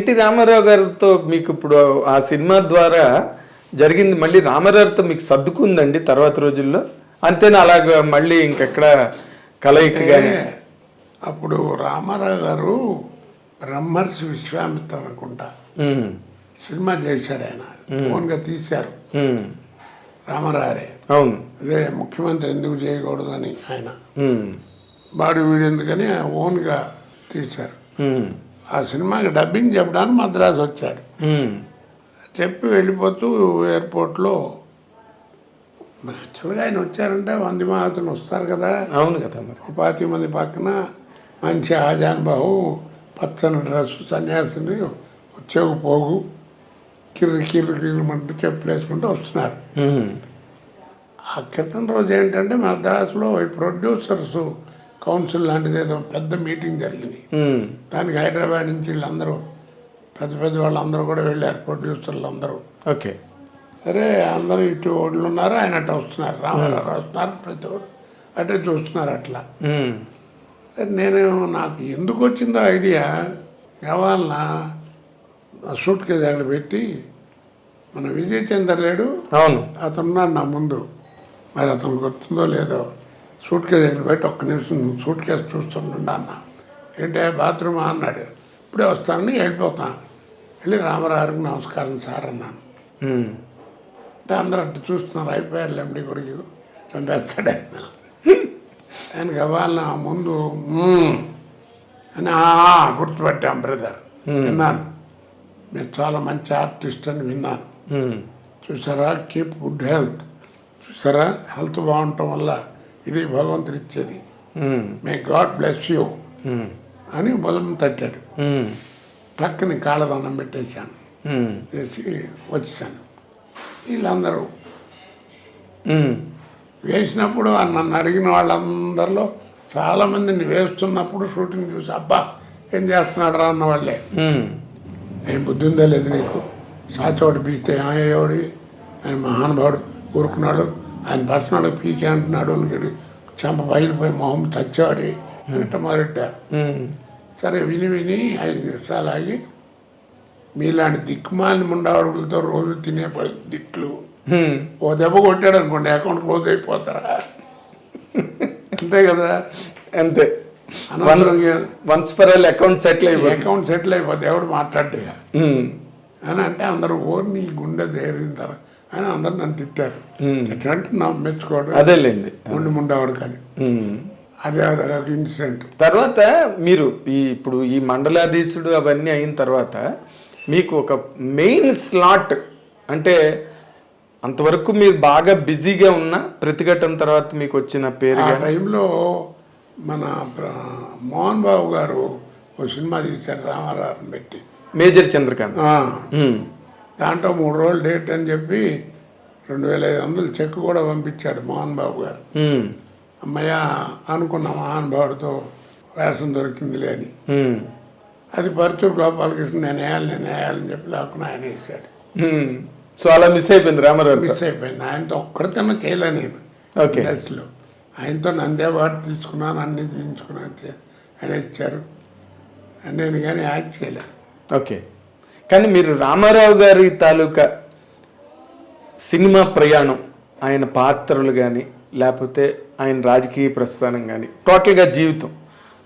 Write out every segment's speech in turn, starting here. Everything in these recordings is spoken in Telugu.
ఎన్టీ రామారావు గారితో మీకు ఇప్పుడు ఆ సినిమా ద్వారా జరిగింది, మళ్ళీ రామారావుతో మీకు సర్దుకుందండి తర్వాత రోజుల్లో? అంతేనా, అలాగ మళ్ళీ ఇంకెక్కడ కలయిక కానీ? అప్పుడు రామారావు గారు బ్రహ్మర్షి విశ్వామిత్ర అనుకుంటా సినిమా చేశాడు, ఆయన ఓన్గా తీశారు రామారావే. అవును, అదే ముఖ్యమంత్రి ఎందుకు చేయకూడదని ఆయన బాడీ వీడు ఎందుకని ఓన్గా తీశారు. ఆ సినిమాకి డబ్బింగ్ చెప్పడానికి మద్రాసు వచ్చాడు. చెప్పి వెళ్ళిపోతూ ఎయిర్పోర్ట్లో యాక్చువల్గా ఆయన వచ్చారంటే 100 మహాతను వస్తారు కదా. అవును కదా. 25 మంది పక్కన మంచి ఆజానుబాహు పచ్చని డ్రెస్సు సన్యాసిని వచ్చేకు పోగు కిర్రి కిర్రి కిర్రమంటూ చెప్పులు వేసుకుంటూ వస్తున్నారు. ఆ క్రితం రోజు ఏంటంటే మద్రాసులో ఈ ప్రొడ్యూసర్స్ కౌన్సిల్ లాంటిది ఏదో పెద్ద మీటింగ్ జరిగింది. దానికి హైదరాబాద్ నుంచి వీళ్ళందరూ పెద్ద పెద్ద వాళ్ళందరూ కూడా వెళ్ళారు, ప్రొడ్యూసర్లు అందరూ. ఓకే. సరే అందరూ ఇటు ఓళ్ళు ఉన్నారు, ఆయన అట్లా వస్తున్నారు, రామారావు వస్తున్నారు, ప్రతి ఒడు అటే చూస్తున్నారు. అట్లా నేను నాకు ఎందుకు వచ్చిందో ఐడియా, కావాలన్నా సూట్ కేసు అక్కడ పెట్టి మన విజయ్ చంద్ర లేడు, అవును అతనున్నాడు నా ముందు, మరి అతనికి వస్తుందో లేదో, సూట్ కేసు అక్కడ పెట్టి ఒక్క నిమిషం సూట్ కేసు చూస్తుండ అన్న. ఏంటంటే బాత్రూమ్ అన్నాడు, ఇప్పుడే వస్తానని వెళ్ళిపోతాను. వెళ్ళి రామారావుకి నమస్కారం సార్ అన్నాను. అంటే అందరూ అట్టు చూస్తున్నారు, అయిపోయాడు ఎండి కొడుకు చంపేస్తాడు ఆయన. ఆయన కావాలన్నా ముందు అని గుర్తుపట్టాం బ్రదర్, విన్నాను మీరు చాలా మంచి ఆర్టిస్ట్ అని విన్నాను. చూసారా, కీప్ గుడ్ హెల్త్, చూసారా హెల్త్ బాగుండటం వల్ల ఇది భగవంతుడు ఇచ్చేది, మే గాడ్ బ్లెస్ యూ అని బలం తట్టాడు. ట్రక్ని కాళ్ళదండం పెట్టేశాను, వేసి వచ్చేసాను. వీళ్ళందరూ వేసినప్పుడు నన్ను అడిగిన వాళ్ళందరిలో చాలామందిని వేస్తున్నప్పుడు షూటింగ్ చూసి అబ్బా ఏం చేస్తున్నాడు రా అన్న వాళ్ళే. ఏం బుద్ధి ఉందో లేదు నీకు, సాచోడు పీస్తే ఏమయ్యేవాడి, ఆయన మహానుభావుడు ఊరుకున్నాడు, ఆయన పర్సనల్ పీకే అంటున్నాడు, చెంప బయలుపోయి మొహం చచ్చేవాడి అన్నట్టు మొదలెట్టారు. సరే విని విని 5 నిమిషాలు ఆగి, మీలాంటి దిక్కుమాలిన ముండాడుగులతో రోజు తినే దిట్లు ఓ దెబ్బ కొట్టాడు అనుకోండి అకౌంట్ క్లోజ్ అయిపోతారా, అంతే కదా. అంతే, అకౌంట్ సెటిల్ అయిపోతే ఎవడు మాట్లాడ్డా అని అంటే అందరూ ఓర్ని గుండె దేరింతారు అని అందరు నన్ను తిట్టారు. తిట్టంటే నా మెచ్చుకోవడం అదేలేండి, ముండావాడు కానీ అదే అదొక ఇన్సిడెంట్. తర్వాత మీరు ఇప్పుడు ఈ మండలాధీశుడు అవన్నీ అయిన తర్వాత మీకు ఒక మెయిన్ స్లాట్ అంటే అంతవరకు మీరు బాగా బిజీగా ఉన్న ప్రతిఘటన తర్వాత మీకు వచ్చిన పేరు? ఆ టైంలో మన మోహన్ బాబు గారు ఒక సినిమా తీశారు రామారావుని పెట్టి, మేజర్ చంద్రకాంత్. దాంట్లో 3 రోజులు డేట్ అని చెప్పి 2500 చెక్ కూడా పంపించాడు మోహన్ బాబు గారు. అమ్మయ్య అనుకున్న మహానుభావుడితో వేషం దొరికిందిలే అని. అది పరుచూరు గోపాలకృష్ణ నేను వేయాలని చెప్పి లేకుండా ఆయన వేసాడు. సో అలా మిస్ అయిపోయింది రామారావు. మిస్ అయిపోయింది, ఆయనతో ఒక్కడితేనే చేయలే నేను ఇండస్ట్రీలో. ఆయనతో నందే వాడు తీసుకున్నాను, అన్నీ తీయించుకున్నాను, ఆయన ఇచ్చారు, నేను కానీ యాక్ట్ చేయలేను. ఓకే. కానీ మీరు రామారావు గారి తాలూకా సినిమా ప్రయాణం, ఆయన పాత్రలు కానీ లేకపోతే ఆయన రాజకీయ ప్రస్థానం కానీ టోటల్గా జీవితం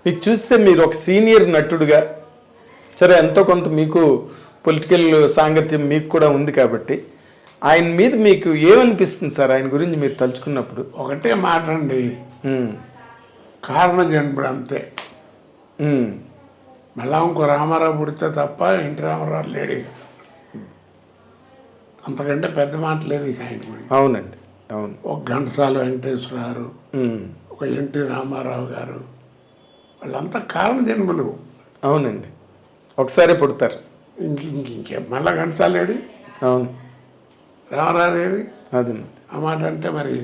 మీకు చూస్తే మీరు ఒక సీనియర్ నటుడుగా, సరే ఎంతో కొంత మీకు పొలిటికల్ సాంగత్యం మీకు కూడా ఉంది కాబట్టి ఆయన మీద మీకు ఏమనిపిస్తుంది సార్ ఆయన గురించి మీరు తలుచుకున్నప్పుడు? ఒకటే మాట అండి, కారణ జన్ముడు అంతే. మళ్ళా ఇంకో రామారావు పుడితే తప్ప ఎన్టీ రామారావు లేడీ, అంతకంటే పెద్ద మాట లేదు ఆయన గురించి. అవునండి, అవును. ఒక ఘంటసాల వెంకటేశ్వరరావు, ఒక ఎన్టీ రామారావు గారు, వాళ్ళంతా కారణ జన్మలు. అవునండి, ఒకసారి పుడతారు. ఇంకే మళ్ళా ఘంటసాలేడి, అవును, రామారావు. అది ఆ మాట అంటే మరి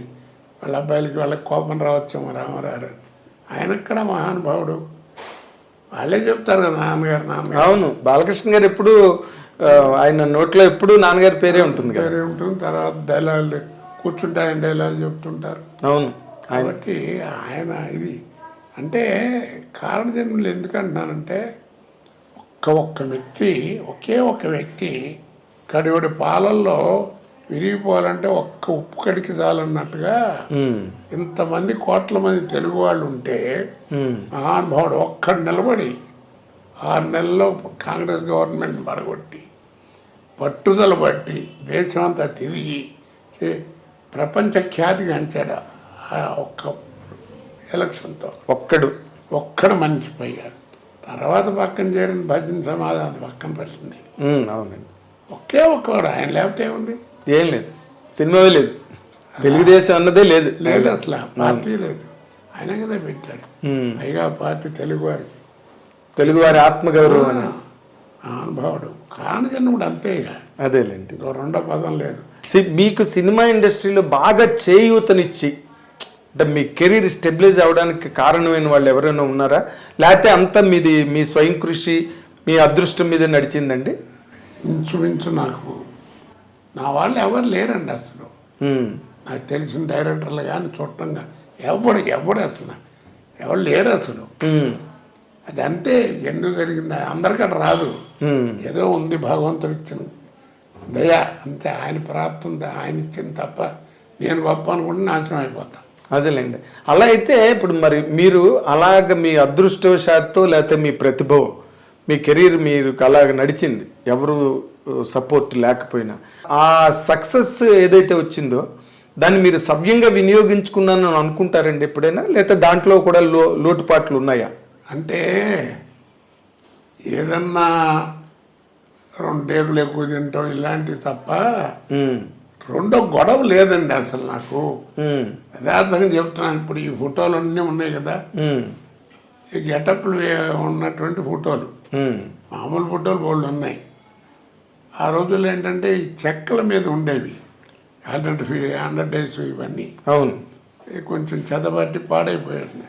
వాళ్ళ అబ్బాయిలకి వాళ్ళకి కోపం రావచ్చేమో రామారావు. ఆయనక్కడ మహానుభావుడు, వాళ్ళే చెప్తారు కదా నాన్నగారు. అవును, బాలకృష్ణ గారు ఎప్పుడు ఆయన నోట్లో ఎప్పుడు నాన్నగారి పేరే ఉంటుంది. తర్వాత డైలాగులు కూర్చుంటే ఆయన డైలాగులు చెప్తుంటారు. అవును, కాబట్టి ఆయన ఇది అంటే కారణజన్మలు ఎందుకంటున్నానంటే ఒక్క వ్యక్తి, ఒకే ఒక వ్యక్తి కడివడి పాలల్లో విరిగిపోవాలంటే ఒక్క ఉప్పు కడికి చాలన్నట్టుగా ఇంతమంది కోట్ల మంది తెలుగు వాళ్ళు ఉంటే మహానుభావుడు ఒక్కడు నిలబడి 6 నెలల్లో కాంగ్రెస్ గవర్నమెంట్ పడగొట్టి పట్టుదల బట్టి దేశమంతా తిరిగి ప్రపంచ ఖ్యాతిగా అంచాడు ఆ ఒక్క ఎలక్షన్తో. ఒక్కడు మనిషి పోయాడు. తర్వాత పక్కన చేరిన భజన సమాధానం పక్కన పెట్టింది. అవునండి. ఒకే ఒక్కడు. ఆయన లేకపోతే ఏముంది? ఏం లేదు, సినిమావే లేదు, తెలుగుదేశం అన్నదే లేదు. లేదు అసలు, పార్టీ లేదు. ఆయన కదా పెట్టాడు. పైగా పార్టీ తెలుగువారి ఆత్మగౌరవం అని. అనుభవుడు కారణజన్ముడు అంతే. అదేలేండి, ఇంకో రెండో పదం లేదు. మీకు సినిమా ఇండస్ట్రీలో బాగా చేయూతనిచ్చి అంటే మీ కెరీర్ స్టెబిలైజ్ అవడానికి కారణమైన వాళ్ళు ఎవరైనా ఉన్నారా, లేకపోతే అంతా మీ స్వయం కృషి మీ అదృష్టం మీద నడిచిందండి? ఇంచుమించు నాకు నా వాళ్ళు ఎవరు లేరండి అసలు. నాకు తెలిసిన డైరెక్టర్లు కానీ చుట్టంగా ఎవడు అసలు ఎవరు లేరు అసలు. అది అంతే. ఎందుకు జరిగింది అందరికీ రాదు. ఏదో ఉంది భగవంతుడు ఇచ్చిన దయ అంతే. ఆయన ప్రాప్తం ఆయన ఇచ్చింది తప్ప నేను గొప్ప అనుకుంటే నాశనం అయిపోతా. అదేలేండి. అలా అయితే ఇప్పుడు మరి మీరు అలాగ మీ అదృష్టవశాత్తు లేకపోతే మీ ప్రతిభ మీ కెరీర్ మీరు అలాగ నడిచింది, ఎవరు సపోర్ట్ లేకపోయినా. ఆ సక్సెస్ ఏదైతే వచ్చిందో దాన్ని మీరు సవ్యంగా వినియోగించుకున్నానని అనుకుంటారండి ఎప్పుడైనా, లేకపోతే దాంట్లో కూడా లోటుపాట్లు ఉన్నాయా? అంటే ఏదన్నా 2 డేకులు ఎక్కువ తింటాం ఇలాంటివి తప్ప రెండో గొడవ లేదండి అసలు నాకు. యథార్థంగా చెప్తున్నాను. ఇప్పుడు ఈ ఫోటోలు అన్నీ ఉన్నాయి కదా, ఈ గెటప్లు ఉన్నటువంటి ఫోటోలు, మామూలు ఫోటోలు బోళ్ళు ఉన్నాయి. ఆ రోజుల్లో ఏంటంటే ఈ చెక్కల మీద ఉండేవి 100 డేస్ ఇవన్నీ. అవును. కొంచెం చెదబట్టి పాడైపోయాడు.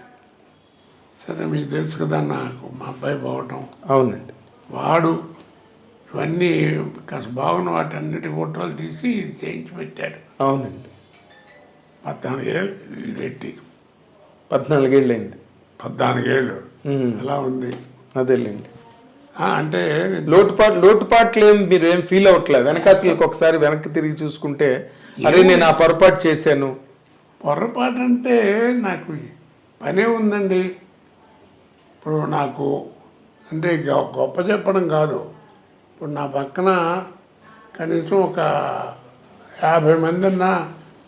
సరే మీకు తెలుసు కదా, నాకు మా అబ్బాయి పోవటం. అవునండి. వాడు ఇవన్నీ కాస్త బాగున్న వాటి అన్నిటి ఫోటోలు తీసి ఇది చేయించి పెట్టాడు. అవునండి. 14 ఏళ్ళు ఇది పెట్టి. 14 ఏళ్ళు అయింది. 14 ఏళ్ళు అలా ఉంది. అదేలేండి. అంటే లోటుపాట్లు మీరు ఏం ఫీల్ అవ్వట్లేదు? వెనకాతలకు ఒకసారి వెనక్కి తిరిగి చూసుకుంటే అరే నేను ఆ పొరపాటు చేశాను. పొరపాటు అంటే నాకు పనే ఉందండి. ఇప్పుడు నాకు అంటే గొప్ప చెప్పడం కాదు. ఇప్పుడు నా పక్కన కనీసం ఒక 50 మంది అన్న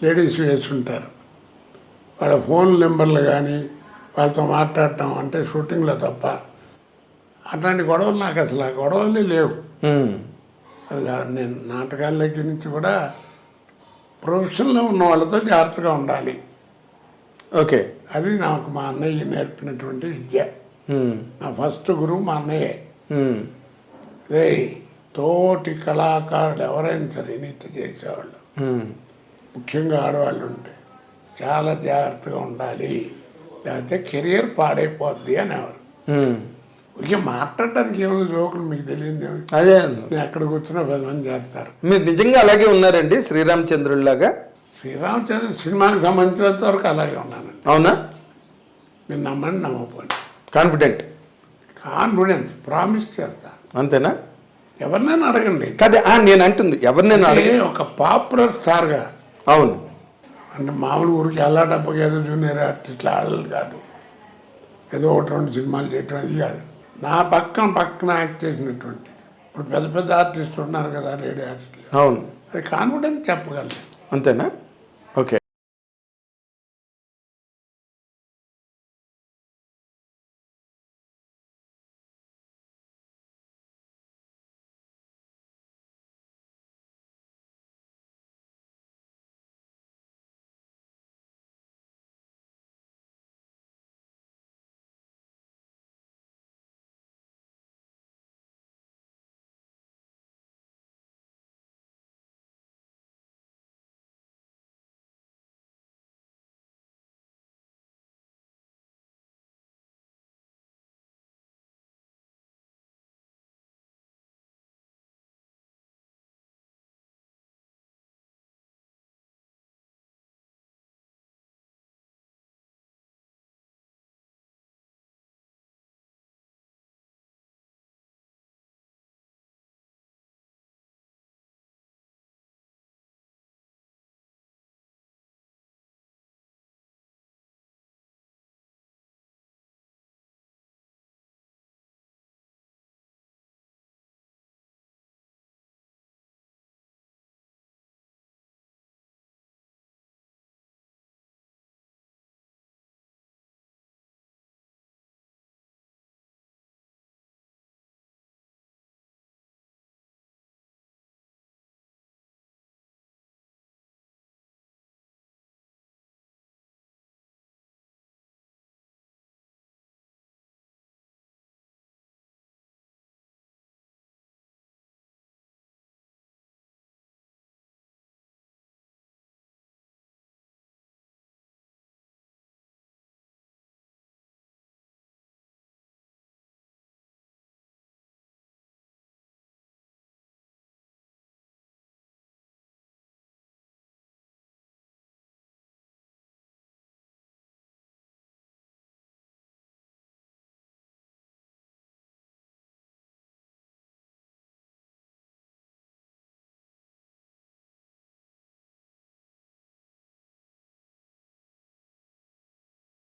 లేడీస్ వేసుంటారు. వాళ్ళ ఫోన్ నెంబర్లు కానీ వాళ్ళతో మాట్లాడటం అంటే షూటింగ్లో తప్ప అట్లాంటి గొడవలు నాకు అసలు ఆ గొడవలే లేవు. నేను నాటకాల దగ్గర నుంచి కూడా ప్రొఫెషన్లో ఉన్న వాళ్ళతో జాగ్రత్తగా ఉండాలి. ఓకే. అది నాకు మా అన్నయ్య నేర్పినటువంటి విద్య. నా ఫస్ట్ గురువు మా అన్నయ్యే. రే తోటి కళాకారులు ఎవరైనా సరే నిత్య చేసేవాళ్ళు, ముఖ్యంగా ఆడవాళ్ళు ఉంటే చాలా జాగ్రత్తగా ఉండాలి, లేకపోతే కెరియర్ పాడైపోద్ది అనేవారు. ఇక మాట్లాడటానికి ఏమో జోకులు మీకు తెలియదు. అదే నేను ఎక్కడ కూర్చున్నా 10 మంది చేస్తారు. మీరు నిజంగా అలాగే ఉన్నారండి శ్రీరామచంద్రుడిలాగా? శ్రీరామచంద్ర సినిమాకి సంబంధించినంత వరకు అలాగే ఉన్నానండి. అవునా? మీరు నమ్మండి నమ్మకపోండి. కాన్ఫిడెన్స్ ప్రామిస్ చేస్తా. అంతేనా? ఎవరినైనా అడగండి. కాదు నేను అంటుంది ఎవరినైనా అడగ. ఒక పాపులర్ స్టార్గా. అవును. అంటే మామూలు ఊరికి ఎలా డబ్బకి ఏదో జూనియర్ ఆర్టిస్ట్లు ఆడలు కాదు, ఏదో 1-2 సినిమాలు చేయటం అది కాదు. నా పక్కన యాక్ట్ చేసినటువంటి ఇప్పుడు పెద్ద ఆర్టిస్టులు ఉన్నారు కదా, లేడీ ఆర్టిస్టులు. అవును. అది కాన్ఫిడెన్స్ చెప్పగలను. అంతేనా?